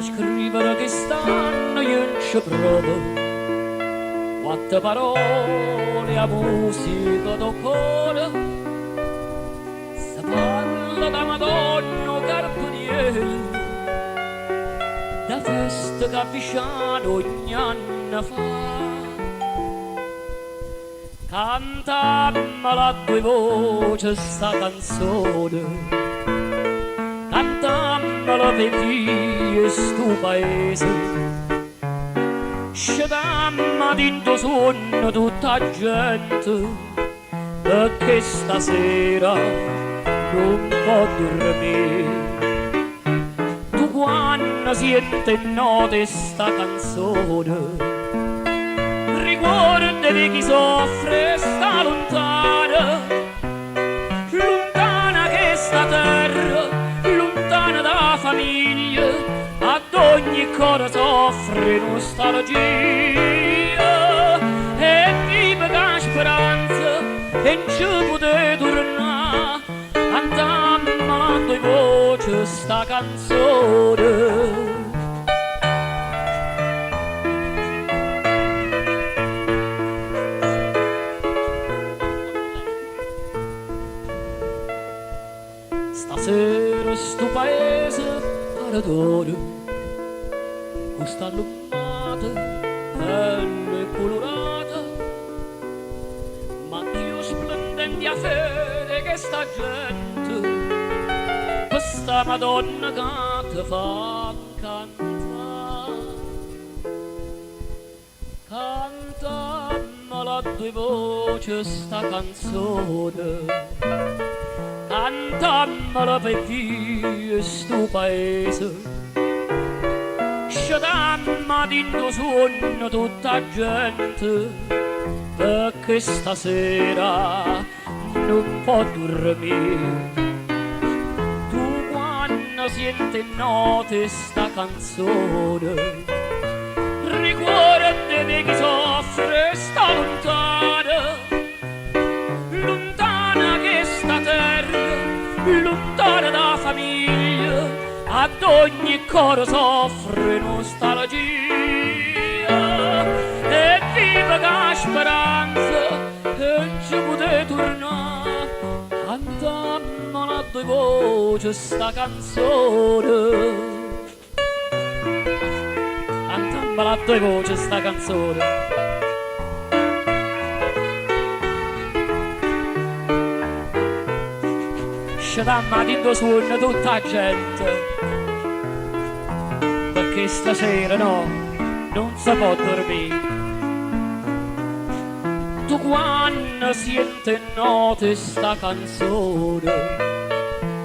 scrivere che stanno io non ci provo. Quattro parole a musica do cuore, se parla da Madonna Carpaniel, da festa che avvicina ogni anno fa. Cantammela a due voci sta canzone, cantammela per via sto paese, scedamma dinto sonno tutta gente, perché stasera non può dormire. Tu quando senti notte sta canzone, riguarda chi soffre sta lontana, lontana che sta terra, lontana da famiglia, ad ogni cuore soffre nostalgia. E vive la speranza e non ci potete tornare, cantammela a due voci sta canzone. Stasera sto paese paradoro, questa luminata, bella e colorata, ma più splendente a fede che sta gente, questa Madonna che ti fa cantare. Cantammela a due voci sta canzone, cantammela per via sto paese, scedamma dinto sonno tutta gente, perché stasera non può dormire. Tu quando senti notte sta canzone, riguarda di chi soffre sta lontana, lontana che sta terra, lontana da famiglia, ad ogni cuore soffre nostalgia. E viva la speranza e non ci potete tornare, cantammela a due voci sta canzone, cantammela a due voci sta canzone. Scedamma dinto suono tutta gente, perché stasera no, non si può dormire. Tu quando senti notte sta canzone,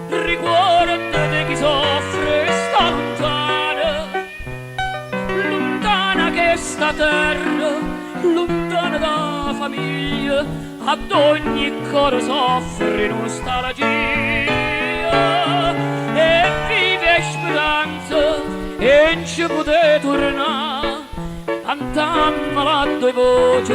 riguarda di chi soffre sta lontana, lontana che sta terra, lontana da famiglia, ad ogni cuore soffre nostalgia. E vive speranza e non ci potete tornare, cantammela a due voci